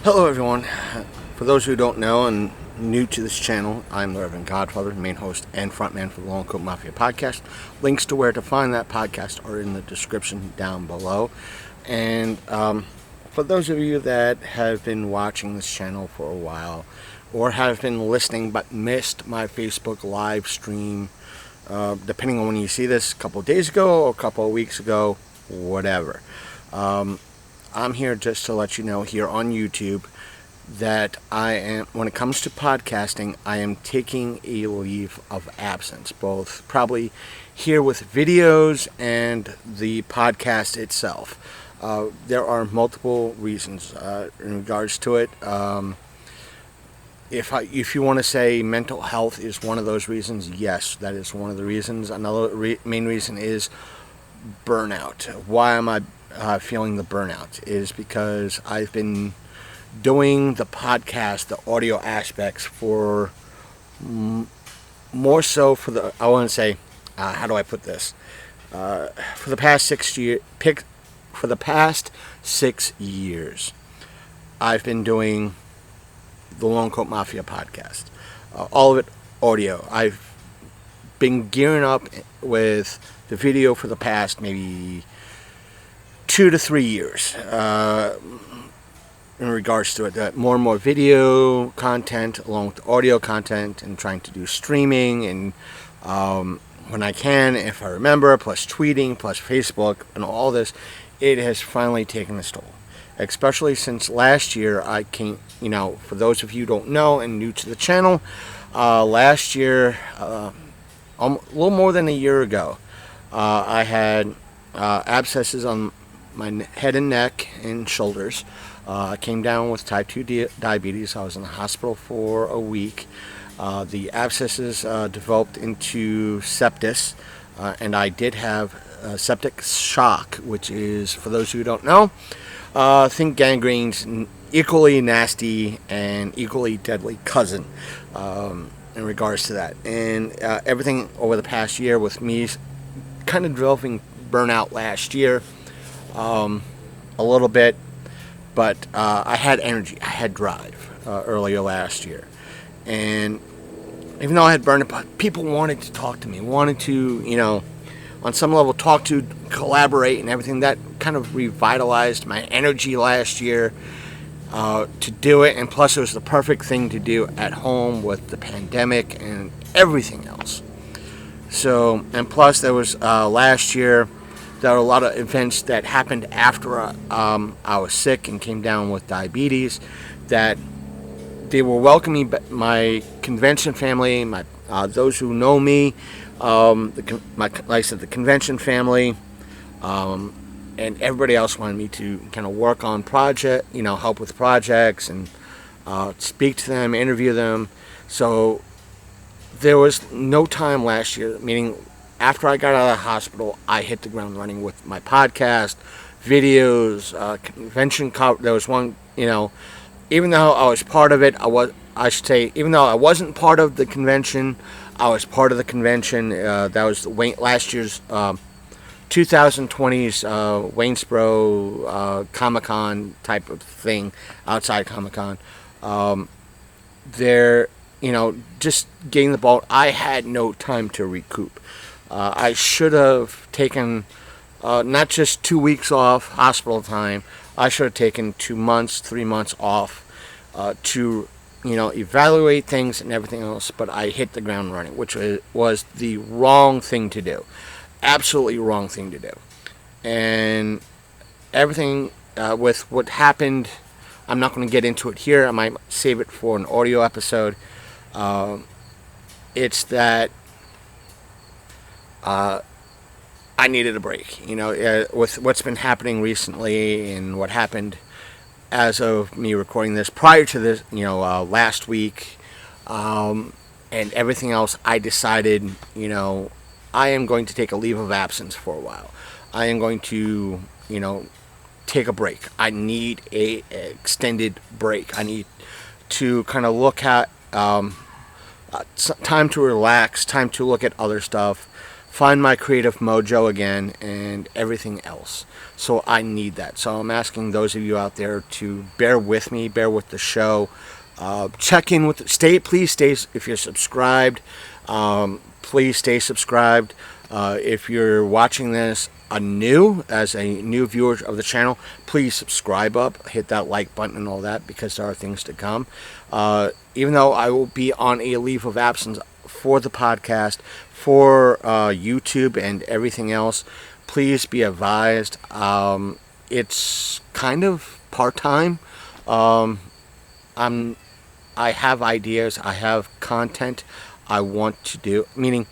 Hello, everyone. For those who don't know and new to this channel, I'm the Reverend Godfather, main host and frontman for the Long Coat Mafia podcast. Links to where to find that podcast are in the description down below. And for those of you that have been watching this channel for a while or have been listening but missed my Facebook live stream, depending on when you see this, a couple of days ago or a couple of weeks ago, whatever. I'm here just to let you know here on YouTube that when it comes to podcasting, I am taking a leave of absence, both probably here with videos and the podcast itself. There are multiple reasons in regards to it. If you want to say mental health is one of those reasons, yes, that is one of the reasons. Another main reason is burnout. Why am I feeling the burnout? Is because I've been doing the podcast, the audio aspects for more so for the, I want to say, how do I put this? For the past 6 years, for the past 6 years, I've been doing the Long Coat Mafia podcast. All of it audio. I've been gearing up with the video for the past maybe 2 to 3 years in regards to it. More and more video content along with audio content, and trying to do streaming and when I can, if I remember, plus tweeting, plus Facebook, and all this. It has finally taken its toll. Especially since last year, I came, for those of you who don't know and new to the channel, last year, a little more than a year ago, I had abscesses on my head and neck and shoulders. I came down with type 2 diabetes. I was in the hospital for a week. The abscesses developed into sepsis, and I did have septic shock, which is, for those who don't know, think gangrene's equally nasty and equally deadly cousin in regards to that. And everything over the past year with me kind of developing burnout last year a little bit, but I had energy, I had drive earlier last year. And even though I had burnout, people wanted to talk to me, wanted to, on some level talk to, collaborate and everything. That kind of revitalized my energy last year to do it. And plus it was the perfect thing to do at home with the pandemic and everything else. So, and plus there was last year, there were a lot of events that happened after I was sick and came down with diabetes, that they were welcoming my convention family, my those who know me, like I said, the convention family, and everybody else wanted me to kind of work on help with projects and speak to them, interview them. So there was no time last year, meaning after I got out of the hospital, I hit the ground running with my podcast, videos, convention. There was one, even though I was part of it, even though I wasn't part of the convention, I was part of the convention. That was last year's 2020's Waynesboro Comic-Con type of thing, outside Comic-Con. Just getting the ball. I had no time to recoup. I should have taken not just 2 weeks off hospital time. I should have taken 2 months, 3 months off to evaluate things and everything else. But I hit the ground running, which was the wrong thing to do. Absolutely wrong thing to do. And everything with what happened, I'm not going to get into it here. I might save it for an audio episode. It's that I needed a break, with what's been happening recently and what happened as of me recording this prior to this, last week, and everything else. I decided, I am going to take a leave of absence for a while. I am going to, take a break. I need a extended break. I need to kind of look at time to relax, time to look at other stuff, find my creative mojo again and everything else. So I need that. So I'm asking those of you out there to bear with me, bear with the show. Check in with, please stay, if you're subscribed, please stay subscribed. If you're watching this as a new viewer of the channel, please subscribe up, hit that like button and all that, because there are things to come. Even though I will be on a leave of absence for the podcast, for YouTube and everything else, please be advised. It's kind of part-time. I have ideas, I have content I want to do, meaning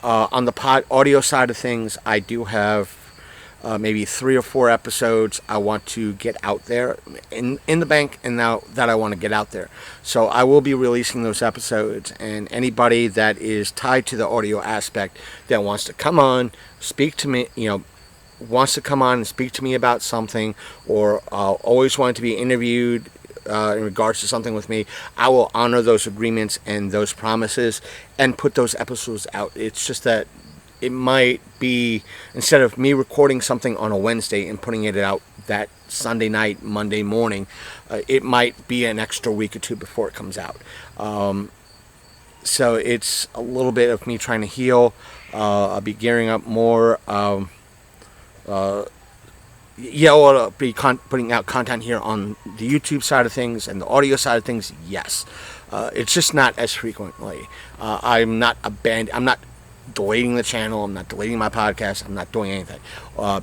on the audio side of things, I do have maybe 3 or 4 episodes I want to get out there in the bank, and now that I want to get out there. So I will be releasing those episodes, and anybody that is tied to the audio aspect that wants to come on, speak to me, wants to come on and speak to me about something, or always wanted to be interviewed in regards to something with me, I will honor those agreements and those promises and put those episodes out. It's just that it might be, instead of me recording something on a Wednesday and putting it out that Sunday night, Monday morning, it might be an extra week or 2 before it comes out. So it's a little bit of me trying to heal. I'll be gearing up more. I'll be putting out content here on the YouTube side of things and the audio side of things. Yes, it's just not as frequently. I'm not deleting the channel. I'm not deleting my podcast. I'm not doing anything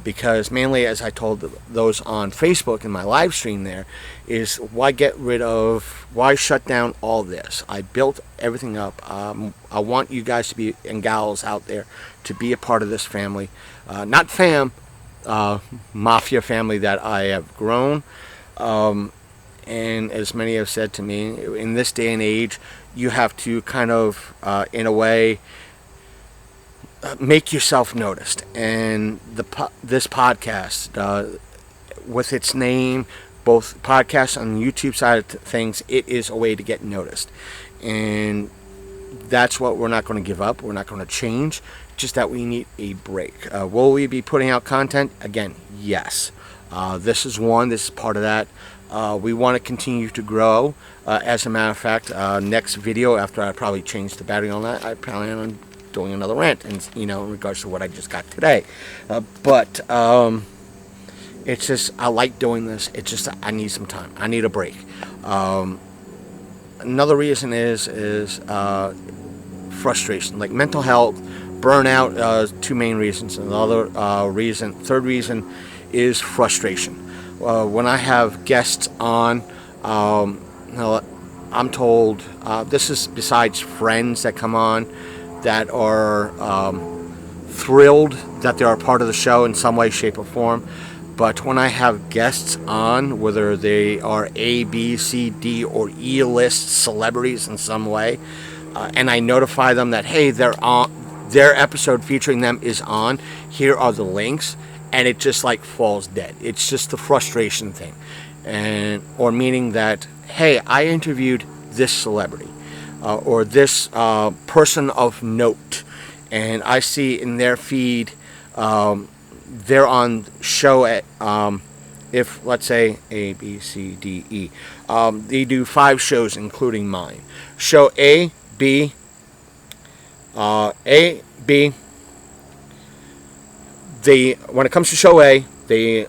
because mainly, as I told those on Facebook in my live stream, there is why shut down all this? I built everything up. I want you guys to be, and gals out there, to be a part of this family, not mafia family that I have grown. And as many have said to me, in this day and age, you have to kind of, in a way, make yourself noticed. And this podcast, with its name, both podcasts on the YouTube side of things, it is a way to get noticed. And that's what we're not going to give up. We're not going to change. Just that we need a break. Will we be putting out content? Again, yes. This is part of that. We want to continue to grow. As a matter of fact, next video, after I probably change the battery on that, I plan on doing another rant, and in regards to what I just got today. But it's just, I like doing this. It's just, I need some time. I need a break. Another reason is frustration, like mental health, burnout. 2 main reasons. Another third reason is frustration. When I have guests on, I'm told, this is besides friends that come on that are thrilled that they're a part of the show in some way, shape, or form. But when I have guests on, whether they are A, B, C, D, or E list celebrities in some way, and I notify them that, hey, their episode featuring them is on, here are the links, and it just like falls dead. It's just the frustration thing, or meaning that, hey, I interviewed this celebrity or this person of note, and I see in their feed they're on show at if, let's say, A, B, C, D, E, they do 5 shows including mine. Show A, B, when it comes to show A, they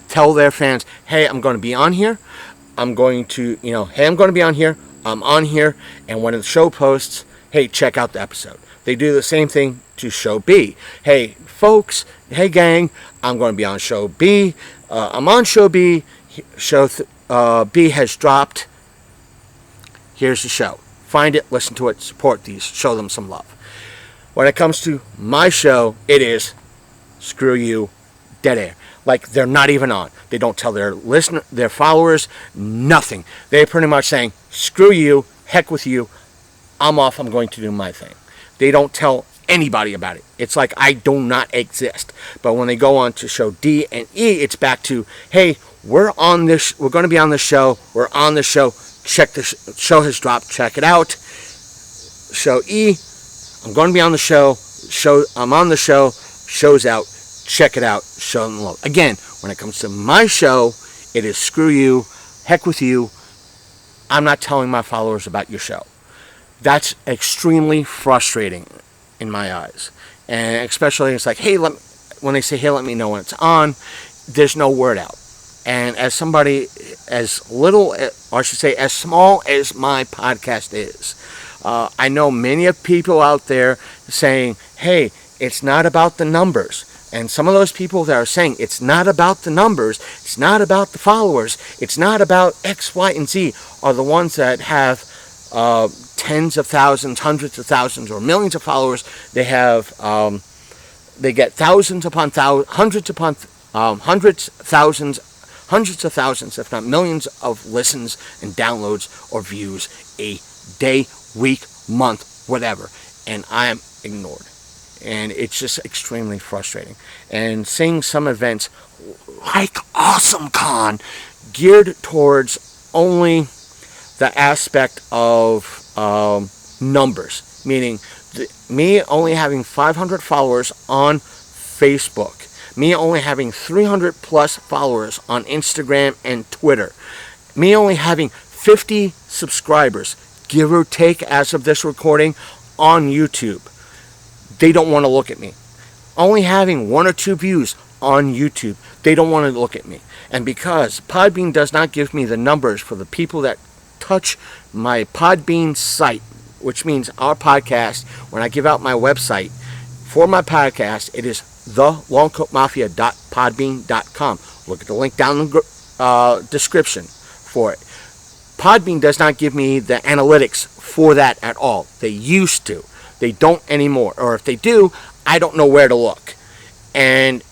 tell their fans, hey, I'm going to be on here. I'm going to, hey, I'm going to be on here. I'm on here. And when the show posts, hey, check out the episode. They do the same thing to show B. Hey, folks, hey, gang, I'm going to be on show B. I'm on show B. Show B has dropped. Here's the show. Find it, listen to it, support these, show them some love. When it comes to my show, it is screw you, dead air. Like, they're not even on. They don't tell their their followers, nothing. They're pretty much saying, screw you, heck with you, I'm off, I'm going to do my thing. They don't tell anybody about it. It's like I do not exist. But when they go on to show D and E, it's back to, hey, we're going to be on the show, we're on the show, check the show has dropped, check it out. Show E, I'm going to be on the show, I'm on the show. Show's out. Check it out. Show them love. Again, when it comes to my show, it is screw you, heck with you. I'm not telling my followers about your show. That's extremely frustrating in my eyes. And especially it's like, hey, when they say, hey, let me know when it's on, there's no word out. And as somebody as little, or I should say as small as my podcast is, I know many of people out there saying, hey, it's not about the numbers. And some of those people that are saying it's not about the numbers, it's not about the followers, it's not about X, Y, and Z are the ones that have tens of thousands, hundreds of thousands, or millions of followers. They have, they get thousands upon thousands, hundreds upon hundreds of thousands, if not millions of listens and downloads or views a day, week, month, whatever. And I am ignored. And it's just extremely frustrating. And seeing some events like AwesomeCon geared towards only the aspect of numbers, meaning me only having 500 followers on Facebook, me only having 300 plus followers on Instagram and Twitter, me only having 50 subscribers, give or take as of this recording, on YouTube. They don't want to look at me. Only having 1 or 2 views on YouTube, they don't want to look at me. And because Podbean does not give me the numbers for the people that touch my Podbean site, which means our podcast, when I give out my website for my podcast, it is thelongcoatmafia.podbean.com. Look at the link down in the description for it. Podbean does not give me the analytics for that at all. They used to. They don't anymore. Or if they do, I don't know where to look. And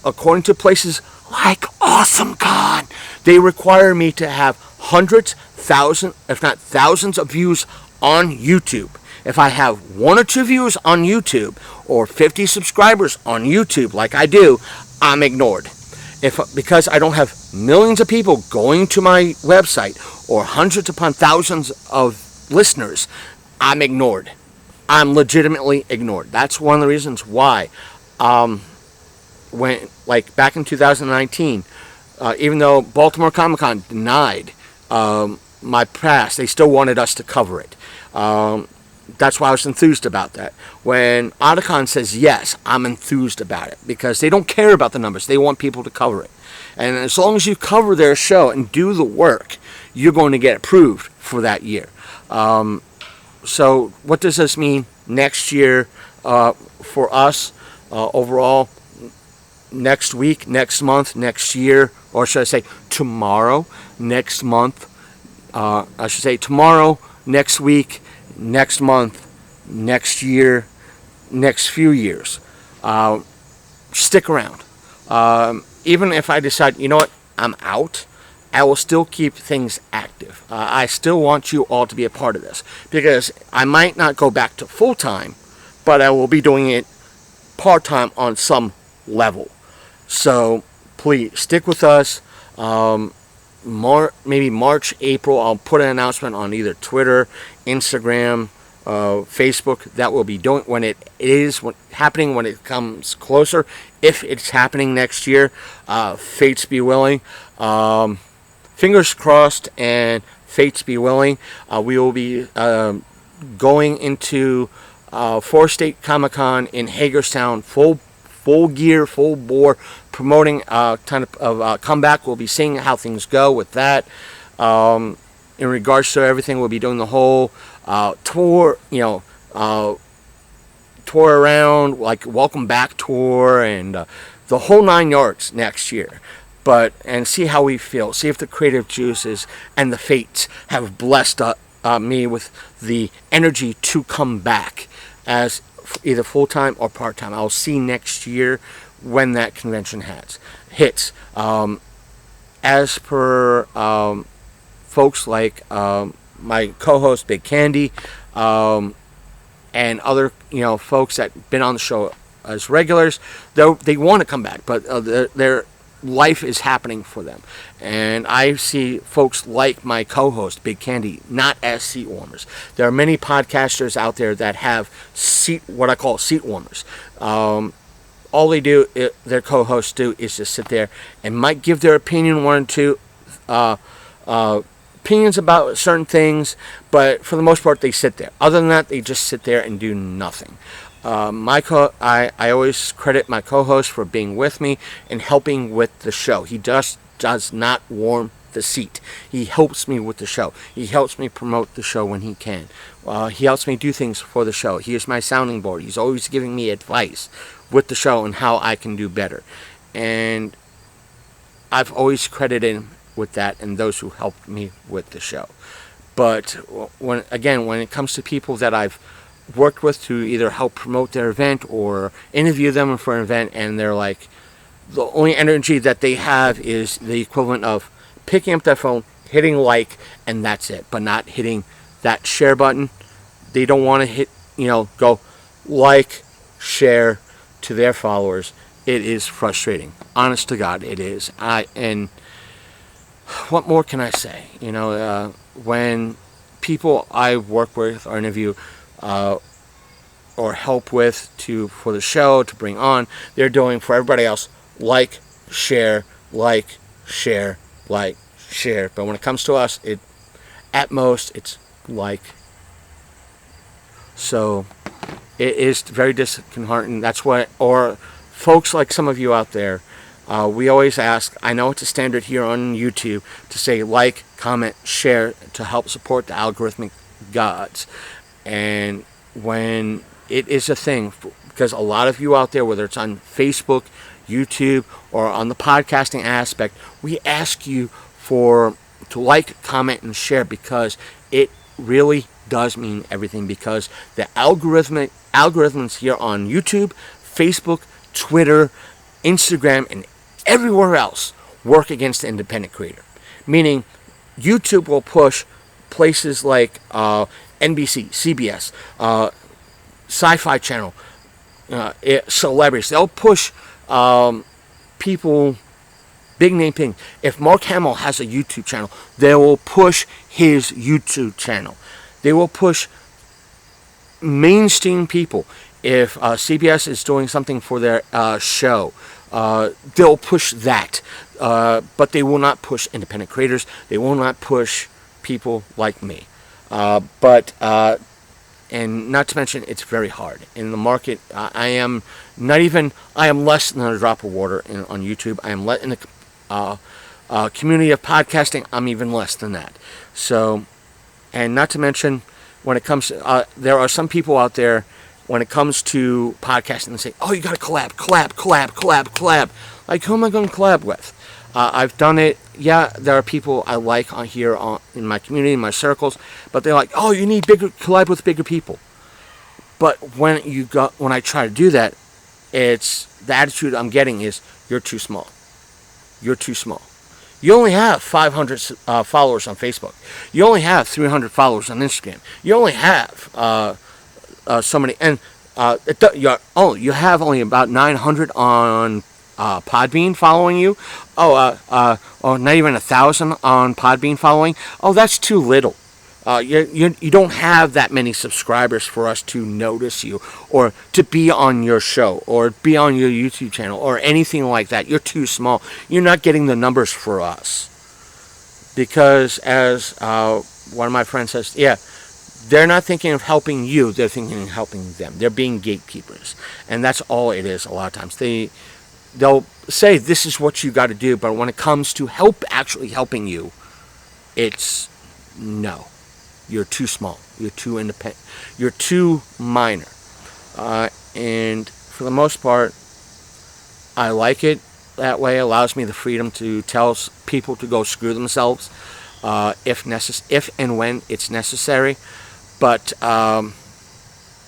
according to places like AwesomeCon, they require me to have hundreds, thousands, if not thousands of views on YouTube. If I have 1 or 2 views on YouTube or 50 subscribers on YouTube like I do, I'm ignored. Because I don't have millions of people going to my website or hundreds upon thousands of listeners, I'm ignored. I'm legitimately ignored. That's one of the reasons why, when back in 2019, even though Baltimore Comic Con denied my past, they still wanted us to cover it. That's why I was enthused about that. When Otakon says yes, I'm enthused about it because they don't care about the numbers. They want people to cover it. And as long as you cover their show and do the work, you're going to get approved for that year. So what does this mean next year for us overall? Next week, next month, next year, or should I say tomorrow, next month, I should say tomorrow, next week, next month, next year, next few years. Stick around. Even if I decide, you know what, I'm out, I will still keep things active. I still want you all to be a part of this because I might not go back to full-time, but I will be doing it part-time on some level. So please stick with us. Maybe March, April, I'll put an announcement on either Twitter, Instagram, Facebook. That will be doing when it is happening, when it comes closer. If it's happening next year, fates be willing. Fingers crossed and fates be willing. We will be going into 4-State Comic Con in Hagerstown, full gear, full bore, promoting kind of comeback. We'll be seeing how things go with that. In regards to everything, we'll be doing the whole tour, tour around, like welcome back tour, and the whole 9 yards next year. And see how we feel. See if the creative juices and the fates have blessed me with the energy to come back as either full-time or part-time. I'll see next year when that convention hits. As per folks like my co-host Big Candy and other folks that been on the show as regulars, they want to come back, but life is happening for them. And I see folks like my co-host, Big Candy, not as seat warmers. There are many podcasters out there that have what I call seat warmers. All they do, their co-hosts do, is just sit there and might give their opinion, one or two opinions about certain things, but for the most part, they sit there. Other than that, they just sit there and do nothing. I always credit my co-host for being with me and helping with the show. He does not warm the seat. He helps me with the show. He helps me promote the show when he can. He helps me do things for the show. He is my sounding board. He's always giving me advice with the show and how I can do better. And I've always credited him with that and those who helped me with the show. But when it comes to people that I've worked with to either help promote their event or interview them for an event, and they're like, the only energy that they have is the equivalent of picking up their phone, hitting like, and that's it, but not hitting that share button. They don't want to hit, go like, share to their followers. It is frustrating. Honest to God, it is. And what more can I say? When people I work with or interview or help with for the show to bring on, they're doing for everybody else like, share, share. But when it comes to us, at most it's like. So it is very disconcerting. That's what, or folks like some of you out there, we always ask, I know it's a standard here on YouTube, to say like, comment, share to help support the algorithmic gods. And when it is a thing, because a lot of you out there, whether it's on Facebook, YouTube, or on the podcasting aspect, we ask you to like, comment, and share, because it really does mean everything, because the algorithms here on YouTube, Facebook, Twitter, Instagram, and everywhere else work against the independent creator. Meaning, YouTube will push places like NBC, CBS, Sci-Fi Channel, celebrities. They'll push people, big name thing. If Mark Hamill has a YouTube channel, they will push his YouTube channel. They will push mainstream people. If CBS is doing something for their show, they'll push that. But they will not push independent creators. They will not push people like me. And not to mention, it's very hard. In the market, I am less than a drop of water on YouTube. I am in the community of podcasting, I'm even less than that. So, and not to mention, when it comes to, there are some people out there, when it comes to podcasting, they say, oh, you got to collab. Like, who am I going to collab with? I've done it. Yeah, there are people I like in my community, in my circles, but they're like, oh, you need collab with bigger people. But when I try to do that, it's the attitude I'm getting is, you're too small. You're too small. You only have 500 followers on Facebook. You only have 300 followers on Instagram. You only have so many, and you have only about 900 on Podbean following you. Not even 1,000 on Podbean following. Oh, that's too little. You don't have that many subscribers for us to notice you, or to be on your show, or be on your YouTube channel, or anything like that. You're too small. You're not getting the numbers for us. Because, as one of my friends says, they're not thinking of helping you, they're thinking of helping them. They're being gatekeepers. And that's all it is a lot of times. They'll say, this is what you got to do, but when it comes to actually helping you, it's no. You're too small. You're too independent. You're too minor. And for the most part, I like it that way. It allows me the freedom to tell people to go screw themselves if and when it's necessary. But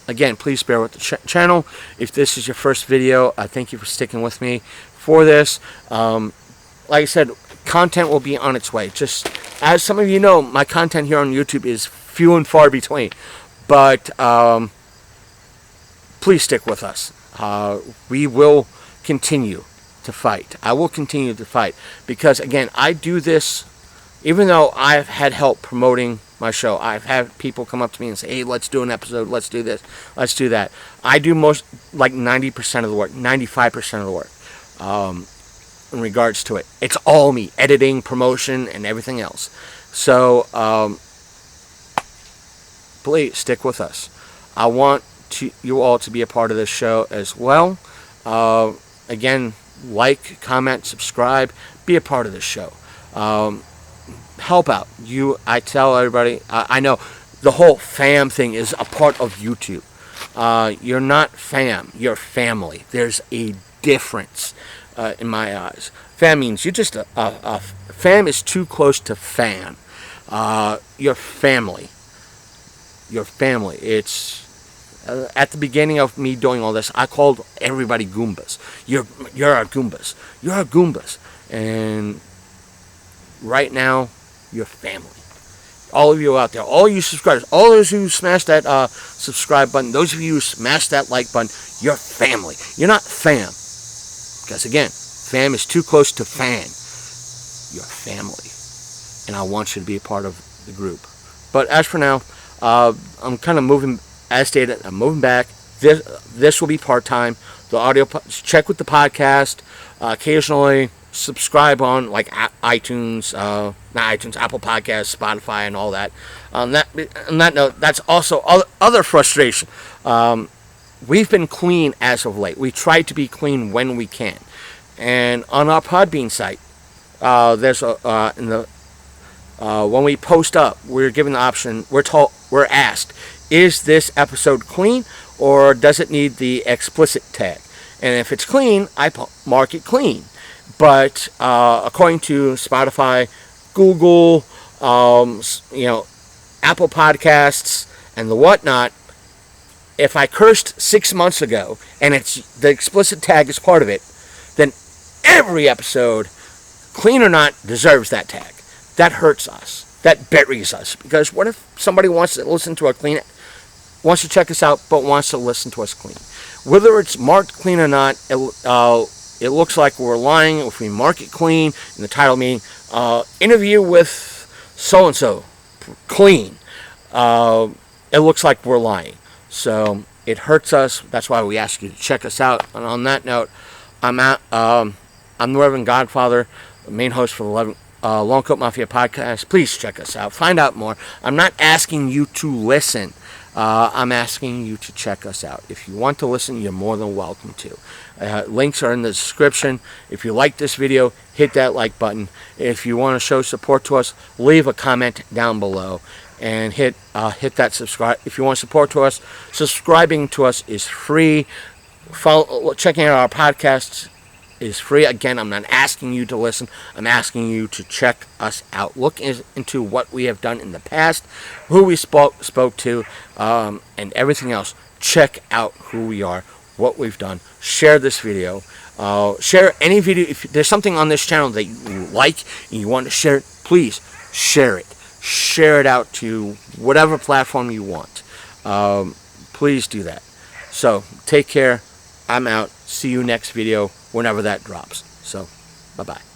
again, please bear with the channel. If this is your first video, thank you for sticking with me for this. Like I said, content will be on its way. Just as some of you know, my content here on YouTube is few and far between. But please stick with us. We will continue to to fight. I will continue to fight because, again, I do this even though I've had help promoting my show. I've had people come up to me and say, hey, let's do an episode, let's do this, let's do that. I do most, like 90% of the work, 95% of the work in regards to it. It's all me, editing, promotion, and everything else. So please stick with us. I want you all to be a part of this show as well. Again, like, comment, subscribe, be a part of this show. Help out. I tell everybody, I know the whole fam thing is a part of YouTube. You're not fam, you're family. There's a difference in my eyes. Fam means you just, fam is too close to fan. Your family. Your family. It's, at the beginning of me doing all this, I called everybody Goombas. You're our Goombas. You're our Goombas. And right now, your family. All of you out there, all you subscribers, all those who smashed that subscribe button, those of you who smashed that like button, you're family. You're not fam. Because again, fam is too close to fan. You're family. And I want you to be a part of the group. But as for now, I'm kind of moving, as stated, I'm moving back. This will be part-time. The audio, check with the podcast. Occasionally, subscribe on like iTunes, not iTunes, Apple Podcasts, Spotify, and all that. On that note, that's also other frustration. We've been clean as of late. We try to be clean when we can. And on our Podbean site, there's when we post up, we're given the option. We're asked, is this episode clean or does it need the explicit tag? And if it's clean, I mark it clean. But according to Spotify, Google, Apple Podcasts, and the whatnot, if I cursed 6 months ago and the explicit tag is part of it, then every episode, clean or not, deserves that tag. That hurts us. That buries us. Because what if somebody wants to listen to wants to check us out, but wants to listen to us clean? Whether it's marked clean or not, it looks like we're lying if we mark it clean in the title meaning interview with so-and-so clean. It looks like we're lying. So it hurts us. That's why we ask you to check us out. And on that note, I'm the Reverend Godfather, the main host for the Long Coat Mafia podcast. Please check us out. Find out more. I'm not asking you to listen. I'm asking you to check us out. If you want to listen, you're more than welcome to. Links are in the description. If you like this video, hit that like button. If you want to show support to us, leave a comment down below and hit that subscribe. If you want support to us, subscribing to us is free. Checking out our podcasts is free. Again, I'm not asking you to listen. I'm asking you to check us out. Look into what we have done in the past, who we spoke to, and everything else. Check out who we are, what we've done. Share this video. Share any video. If there's something on this channel that you like and you want to share it, please share it. Share it out to whatever platform you want. Please do that. So, take care. I'm out. See you next video whenever that drops. So, bye-bye.